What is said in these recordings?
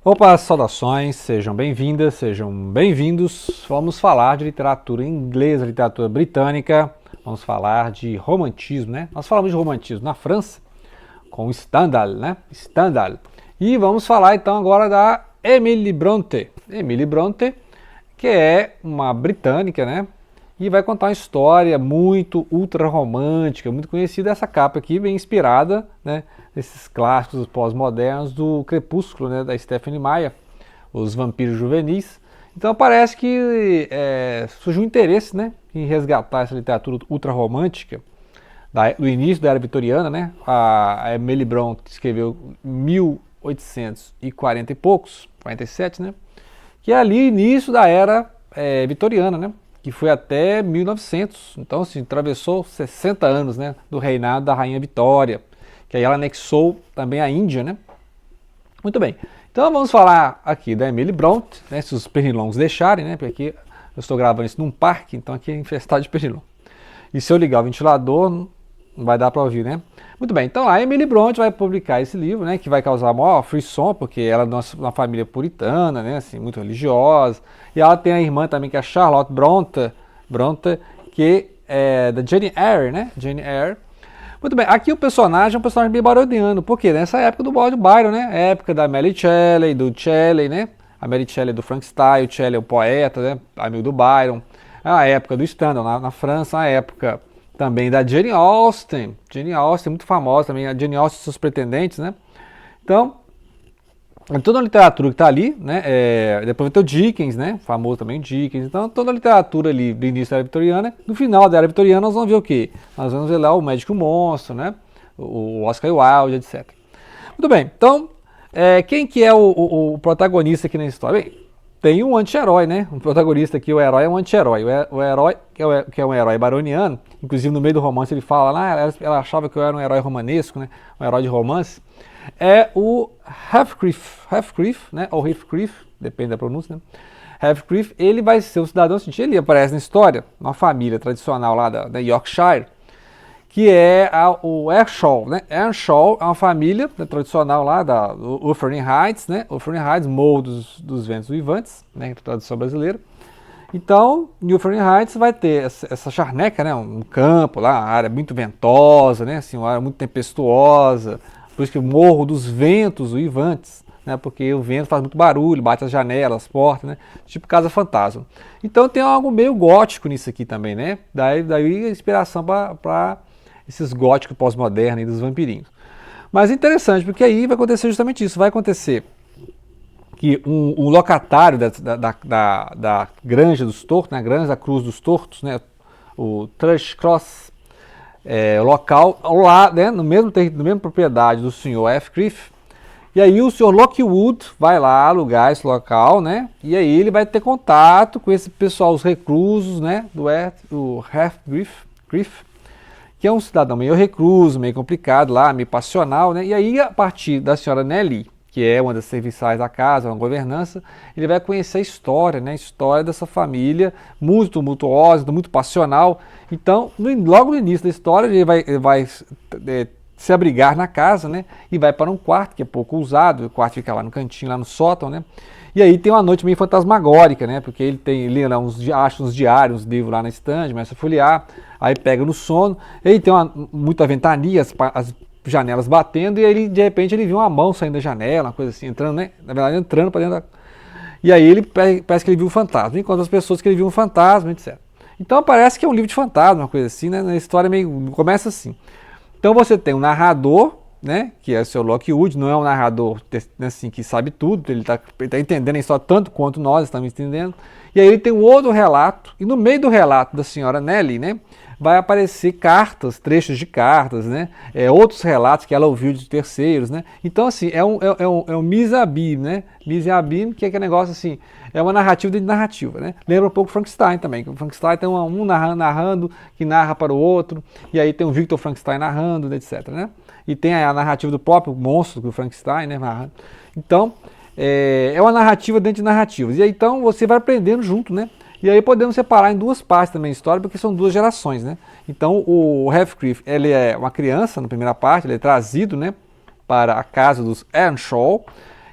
Opa, saudações, sejam bem-vindas, sejam bem-vindos. Vamos falar de literatura inglesa, literatura britânica, vamos falar de romantismo, né? Nós falamos de romantismo na França, com Stendhal, né? Stendhal. E vamos falar então agora da Emily Brontë. Emily Brontë, que é uma britânica, né? E vai contar uma história muito ultra romântica, muito conhecida. Essa capa aqui bem inspirada, né, nesses clássicos pós-modernos do Crepúsculo, né, da Stephenie Meyer, Os Vampiros Juvenis. Então parece que surgiu um interesse, né, em resgatar essa literatura ultra romântica do início da era vitoriana, né? A Emily Brontë escreveu em 1840 e poucos, 47, né? Que é ali início da era vitoriana, né? Que foi até 1900, então assim, atravessou 60 anos, né, do reinado da Rainha Vitória, que aí ela anexou também a Índia, né? Muito bem, então vamos falar aqui da Emily Brontë, né, se os pernilongos deixarem, né, porque aqui eu estou gravando isso num parque, então aqui é infestado de pernilongo. E se eu ligar o ventilador, não vai dar para ouvir, né? Muito bem, então a Emily Brontë vai publicar esse livro, né, que vai causar maior frisson, porque ela é de uma família puritana, né, assim, muito religiosa, e ela tem a irmã também, que é a Charlotte Brontë, que é da Jane Eyre, né, Jane Eyre. Muito bem, aqui o personagem é um personagem bem baroniano, porque nessa época do Byron, né, época da Mary Shelley, do Shelley, né, a Mary Shelley do Frankenstein, o Shelley é o poeta, né, amigo do Byron, é a época do Stendhal na França, a época também da Jane Austen, muito famosa também, a Jane Austen e seus pretendentes, né? Então, toda a literatura que está ali, né? Depois vai ter o Dickens, né? Famoso também o Dickens. Então, toda a literatura ali do início da era vitoriana, no final da era vitoriana, nós vamos ver o quê? Nós vamos ver lá o Médico e o Monstro, né? O Oscar Wilde, etc. Muito bem, então, quem que é o protagonista aqui na história? Bem, tem um anti-herói, né? Um protagonista aqui, o herói é um anti-herói. O herói, que é um herói baroniano, inclusive no meio do romance ele fala lá, ela achava que eu era um herói romanesco, né? Um herói de romance. É o Heathcliff, né? Ou Heathcliff, depende da pronúncia, né? Heathcliff, ele vai ser um cidadão seguinte, ele aparece na história, uma família tradicional lá da Yorkshire, que é o Earnshaw, né? Earnshaw é uma família, né, tradicional lá da Wuthering Heights, né? Wuthering Heights, Morro dos Ventos Uivantes, né? Tradução brasileira. Então, em Wuthering Heights vai ter essa charneca, né? Um campo lá, uma área muito ventosa, né? Assim, uma área muito tempestuosa, por isso que o Morro dos Ventos Uivantes, né? Porque o vento faz muito barulho, bate as janelas, as portas, né? Tipo casa fantasma. Então tem algo meio gótico nisso aqui também, né? Daí a inspiração para esses góticos pós-modernos dos vampirinhos. Mas é interessante, porque aí vai acontecer justamente isso. Vai acontecer que um locatário da Granja dos Tortos, né, a Granja da Cruz dos Tortos, né, o Thrush Cross, local, lá, né, no mesmo propriedade do senhor Heathcliff. E aí o senhor Lockwood vai lá alugar esse local, né? E aí ele vai ter contato com esse pessoal, os reclusos, né? Do Heathcliff, que é um cidadão meio recluso, meio complicado lá, meio passional, né? E aí, a partir da senhora Nelly, que é uma das serviçais da casa, uma governança, ele vai conhecer a história, né? A história dessa família muito tumultuosa, muito passional. Então, logo no início da história, ele vai se abrigar na casa, né? E vai para um quarto que é pouco usado, o quarto fica lá no cantinho, lá no sótão, né? E aí tem uma noite meio fantasmagórica, né? Porque ele lê lá acha uns diários, uns livros lá na estante, começa a folhear, aí pega no sono, aí tem muita ventania, as janelas batendo, e aí de repente ele viu uma mão saindo da janela, uma coisa assim, entrando, né? Na verdade, entrando para dentro da... E aí ele parece que ele viu um fantasma, enquanto as pessoas que ele viu um fantasma, etc. Então parece que é um livro de fantasma, uma coisa assim, né? Na história meio começa assim. Então você tem um narrador, né, que é o seu Lockwood, não é um narrador assim, que sabe tudo, ele tá entendendo a história tanto quanto nós estamos entendendo. E aí ele tem um outro relato, e no meio do relato da senhora Nelly, né, vai aparecer cartas, trechos de cartas, né, outros relatos que ela ouviu de terceiros, né. Então assim, é um mise-à-bim, né, mise-à-bim, que é aquele negócio assim, é uma narrativa dentro de narrativa, né. Lembra um pouco Frankenstein também, que o Frankenstein tem um narrando, que narra para o outro, e aí tem o Victor Frankenstein narrando, etc, né. E tem a narrativa do próprio monstro do Frankenstein, né? Então, é uma narrativa dentro de narrativas. E aí, então, você vai aprendendo junto, né? E aí podemos separar em duas partes também a história, porque são duas gerações, né? Então, o Heathcliff, ele é uma criança, na primeira parte, ele é trazido, né, para a casa dos Earnshaw,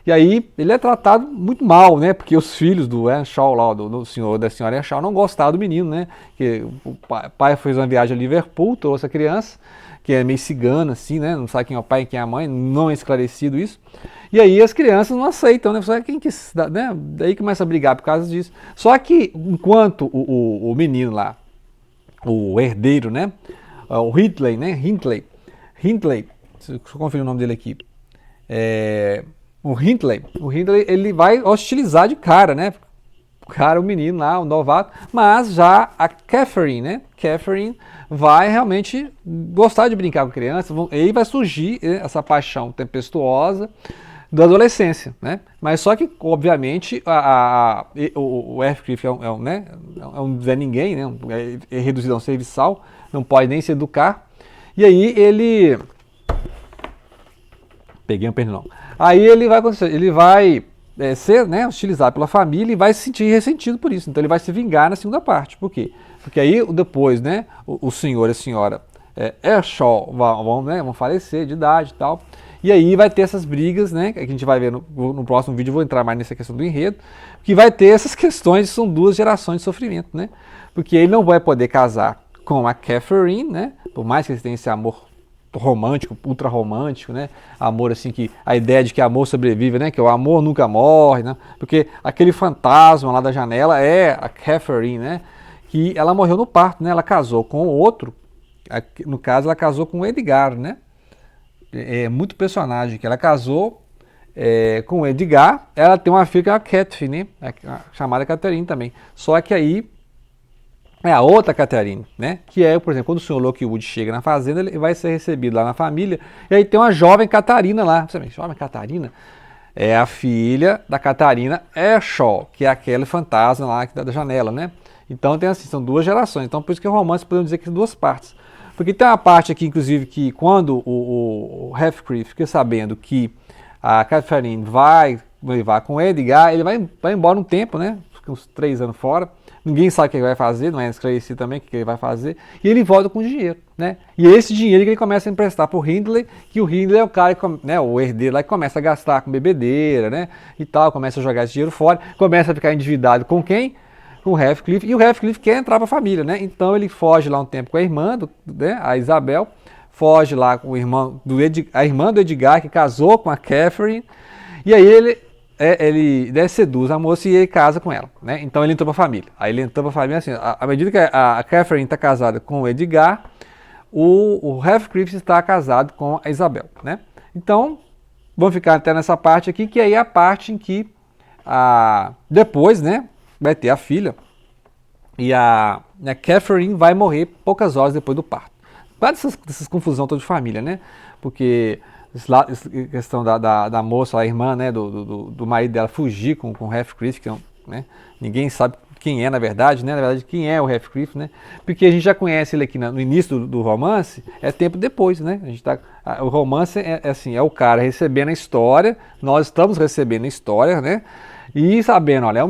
E aí ele é tratado muito mal, né? Porque os filhos do Earnshaw, lá, do senhor da senhora Earnshaw, não gostaram do menino, né? Que o pai fez uma viagem a Liverpool, trouxe a criança, que é meio cigana, assim, né? Não sabe quem é o pai e quem é a mãe, não é esclarecido isso. E aí as crianças não aceitam, né? Quem que, né? Daí começa a brigar por causa disso. Só que enquanto o menino lá, o herdeiro, né? O Hindley, né? Hindley, deixa eu conferir o nome dele aqui. O Hindley, ele vai hostilizar de cara, né? O menino lá, o novato, mas já a Catherine, né? Catherine vai realmente gostar de brincar com criança, e aí vai surgir essa paixão tempestuosa da adolescência, né? Mas só que, obviamente, o Heathcliff né? É um Zé Ninguém, né? É reduzido a um serviçal, não pode nem se educar, e aí ele... Peguei um pernilão. Aí ele vai ser, né, hostilizado pela família e vai se sentir ressentido por isso. Então ele vai se vingar na segunda parte. Por quê? Porque aí depois, né, o senhor e a senhora Earnshaw vão falecer de idade e tal. E aí vai ter essas brigas, né, que a gente vai ver no próximo vídeo. Eu vou entrar mais nessa questão do enredo, que vai ter essas questões, são duas gerações de sofrimento, né? Porque ele não vai poder casar com a Catherine, né? Por mais que eles tenham esse amor romântico, ultra romântico, né? Amor assim, que a ideia de que amor sobrevive, né? Que o amor nunca morre, né? Porque aquele fantasma lá da janela é a Catherine, né? Que ela morreu no parto, né? Ela casou com outro, no caso ela casou com o Edgar, né? É muito personagem que ela casou com o Edgar. Ela tem uma filha que é a Catherine, né? Chamada Catherine também. Só que aí é a outra Catherine, né? Que é, por exemplo, quando o senhor Lockwood chega na fazenda, ele vai ser recebido lá na família, e aí tem uma jovem Catarina lá. Você vê, jovem Catarina é a filha da Catarina Earnshaw, que é aquele fantasma lá da janela, né? Então tem assim, são duas gerações. Então por isso que o romance podemos dizer que tem duas partes. Porque tem uma parte aqui, inclusive, que quando o Heathcliff fica sabendo que a Catherine vai noivar com o Edgar, ele vai embora um tempo, né? Fica uns 3 anos fora. Ninguém sabe o que ele vai fazer, não é esclarecido também o que ele vai fazer, e ele volta com dinheiro, né? E é esse dinheiro que ele começa a emprestar para o Hindley, que o Hindley é o cara, né, o herdeiro lá, que começa a gastar com bebedeira, né, e tal, começa a jogar esse dinheiro fora, começa a ficar endividado com quem? Com o Heathcliff, e o Heathcliff quer entrar para a família, né? Então ele foge lá um tempo com a irmã, né, a Isabel, foge lá com o irmão a irmã do Edgar, que casou com a Catherine, e aí ele seduz a moça e ele casa com ela, né? Então ele entrou para a família. Aí ele entrou para a família assim, à medida que a Catherine está casada com o Edgar, o Heathcliff está casado com a Isabel, né? Então, vamos ficar até nessa parte aqui, que aí é a parte em que depois, né, vai ter a filha e a Catherine vai morrer poucas horas depois do parto. Claro, dessas confusão toda de família, né? Porque essa questão da moça, a irmã, né, do marido dela fugir com o Heathcliff, que né, ninguém sabe quem é na verdade, né? Na verdade, quem é o Heathcliff, né? Porque a gente já conhece ele aqui no início do romance, é tempo depois, né? O romance assim, é o cara recebendo a história, nós estamos recebendo a história, né? E sabendo, olha,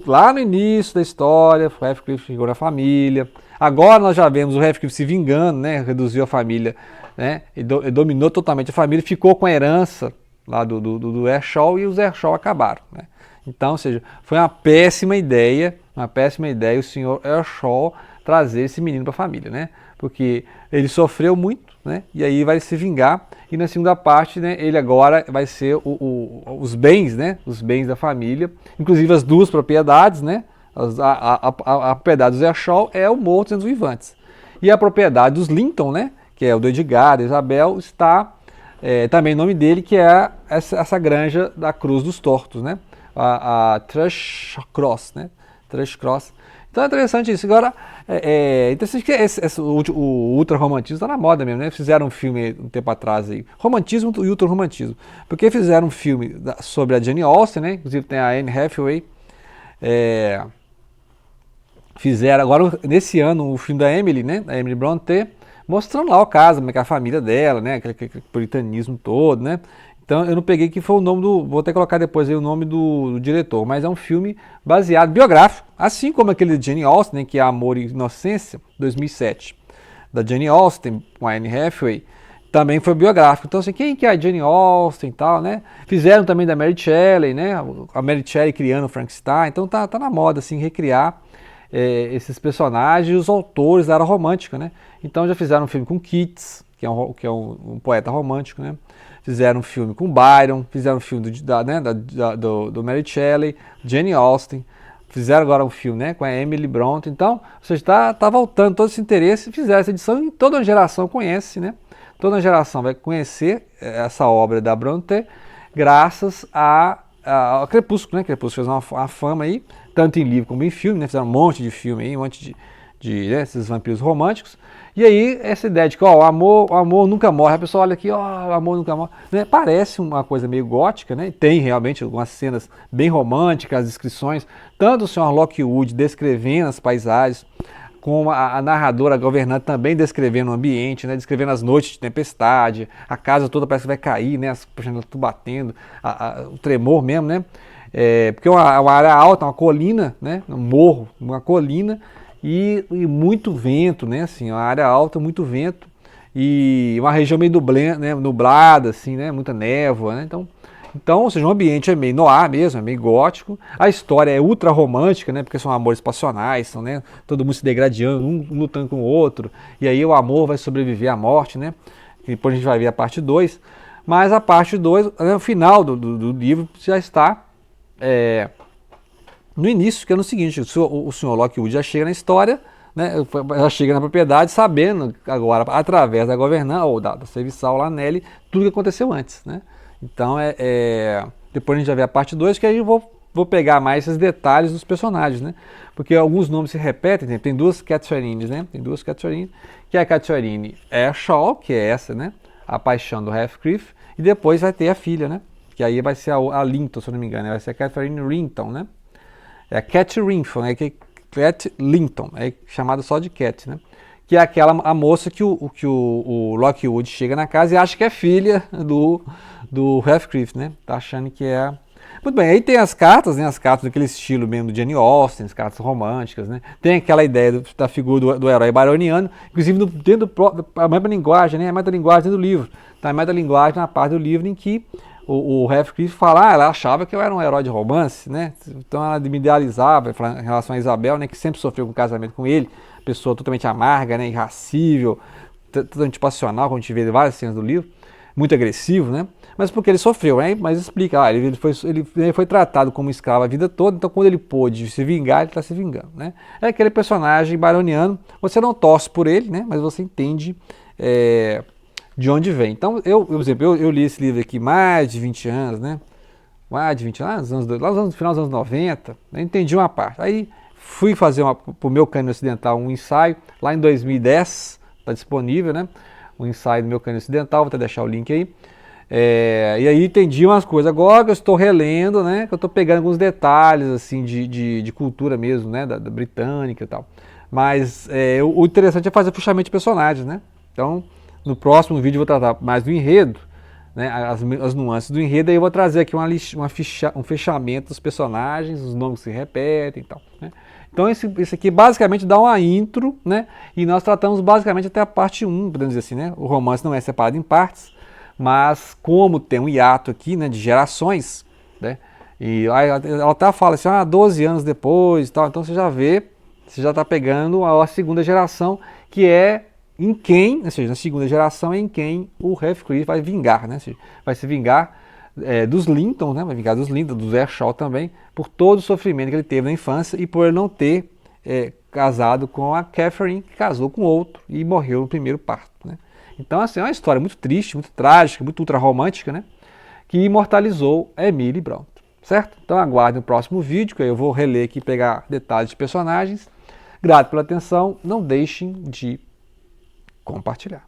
lá no início da história, o Heathcliff chegou na família. Agora nós já vemos o Heathcliff se vingando, né? Reduziu a família, né? E dominou totalmente a família, ficou com a herança lá do Earnshaw, e os Earnshaw acabaram, né? Então, ou seja, foi uma péssima ideia o senhor Earnshaw trazer esse menino para a família, né? Porque ele sofreu muito, né? E aí vai se vingar, e na segunda parte, né, ele agora vai ser os bens, né? Os bens da família, inclusive as duas propriedades, né? A propriedade dos Earnshaw é o Morto dos Vivantes. E a propriedade dos Linton, né, que é o do Edgar, da Isabel, está também o nome dele, que é essa granja da Cruz dos Tortos, né? A Thrush Cross, né? Thrush Cross. Então é interessante isso. Agora, interessante que o ultra-romantismo está na moda mesmo, né? Fizeram um filme um tempo atrás aí, romantismo e ultra-romantismo. Porque fizeram um filme sobre a Jane Austen, né? Inclusive tem a Anne Hathaway. Fizeram agora, nesse ano, o filme da Emily, né? Da Emily Brontë, mostrando lá o caso, como é que é a família dela, né? Aquele puritanismo todo, né? Então eu não peguei que foi o nome vou até colocar depois aí o nome do diretor, mas é um filme baseado, biográfico, assim como aquele de Jane Austen, né, que é Amor e Inocência, 2007, da Jane Austen, com a Anne Hathaway. também foi biográfico. Então, assim, quem que é a Jane Austen e tal, né? Fizeram também da Mary Shelley, né? A Mary Shelley criando o Frankenstein. Então tá na moda, assim, recriar esses personagens e os autores da era romântica, né? Então já fizeram um filme com Keats, que é um poeta romântico, né? Fizeram um filme com Byron, fizeram um filme do Mary Shelley, Jane Austen. Fizeram agora um filme, né, com a Emily Brontë. Então, você está voltando todo esse interesse, fizeram essa edição e toda uma geração conhece, né? Toda uma geração vai conhecer essa obra da Brontë graças ao Crepúsculo, né? Crepúsculo fez uma fama aí, tanto em livro como em filme, né? Fizeram um monte de filme aí, um monte de né, esses vampiros românticos. E aí, essa ideia de que o amor nunca morre, a pessoa olha aqui, o amor nunca morre, né? Parece uma coisa meio gótica, né? Tem realmente algumas cenas bem românticas, as descrições, tanto o Sr. Lockwood descrevendo as paisagens, como a narradora, a governante também descrevendo o ambiente, né? Descrevendo as noites de tempestade, a casa toda parece que vai cair, né? As janelas tudo batendo, o tremor mesmo, né? Porque é uma área alta, uma colina, né? Um morro, uma colina, e muito vento, né? Assim, uma área alta, muito vento e uma região meio nublada, assim, né? Muita névoa, né? Então, ou seja, o ambiente é meio noir mesmo, é meio gótico. A história é ultra romântica, né? Porque são amores passionais, são, né? Todo mundo se degradando, um lutando com o outro. E aí o amor vai sobreviver à morte, né? E depois a gente vai ver a parte 2. Mas a parte 2, no final do livro, já está no início, que é no seguinte, o senhor Lockwood já chega na história, né, já chega na propriedade sabendo agora, através da governanta ou da serviçal lá Nelly, tudo que aconteceu antes, né? Então, depois a gente já vê a parte 2, que aí eu vou pegar mais esses detalhes dos personagens, né? Porque alguns nomes se repetem, tem duas Catherines, né? Tem duas Catherines, que é a Catherine Earnshaw, que é essa, né? A paixão do Heathcliff, e depois vai ter a filha, né? Que aí vai ser a Linton, se eu não me engano, vai ser a Catherine Linton, né? É a Cat Linton, Cat Linton, é chamada só de Cat, né? Que é a moça que o Lockwood chega na casa e acha que é filha do Heathcliff, né? Tá achando que é... Muito bem, aí tem as cartas, né? As cartas daquele estilo mesmo do Jane Austen, as cartas românticas, né? Tem aquela ideia da figura do herói byroniano, inclusive dentro a mesma linguagem, né? A mesma linguagem dentro do livro. Tá? A mesma linguagem na parte do livro em que o Heathcliff fala, ela achava que eu era um herói de romance, né? Então ela me idealizava em relação a Isabel, né? Que sempre sofreu com o casamento com ele, pessoa totalmente amarga, né? Irracível, totalmente passional, como a gente vê em várias cenas do livro, muito agressivo, né? Mas porque ele sofreu, né? Mas explica, ele foi tratado como escravo a vida toda, então quando ele pôde se vingar, ele está se vingando, né? É aquele personagem byroniano, você não torce por ele, né? Mas você entende de onde vem. Então, por exemplo, eu li esse livro aqui mais de 20 anos, né? Mais de 20 anos, lá no final dos anos 90, eu entendi uma parte. Aí fui fazer para o meu Cânion Ocidental um ensaio, lá em 2010, está disponível, né? Um ensaio do meu Cânion Ocidental, vou até deixar o link aí. E aí entendi umas coisas. Agora que eu estou relendo, né? Que eu estou pegando alguns detalhes, assim, de cultura mesmo, né? Da britânica e tal. Mas o interessante é fazer puxamento de personagens, né? Então, no próximo vídeo eu vou tratar mais do enredo, né, as nuances do enredo, aí eu vou trazer aqui um fechamento dos personagens, os nomes se repetem e tal, né? Então esse aqui basicamente dá uma intro, né, e nós tratamos basicamente até a parte 1, podemos dizer assim, né? O romance não é separado em partes, mas como tem um hiato aqui, né, de gerações, né, e aí ela até fala assim, 12 anos depois e tal, então você já vê, você já está pegando a segunda geração, que é em quem, ou seja, na segunda geração é em quem o Heathcliff vai vingar, né? Vai se vingar dos Linton, né? Vai vingar dos Linton, dos Earnshaw também, por todo o sofrimento que ele teve na infância e por ele não ter casado com a Catherine, que casou com outro e morreu no primeiro parto, né? Então, assim, é uma história muito triste, muito trágica, muito ultra romântica, né? Que imortalizou Emily Brontë, certo? Então aguarde o próximo vídeo, que eu vou reler aqui e pegar detalhes de personagens. Grato pela atenção, não deixem de compartilhar.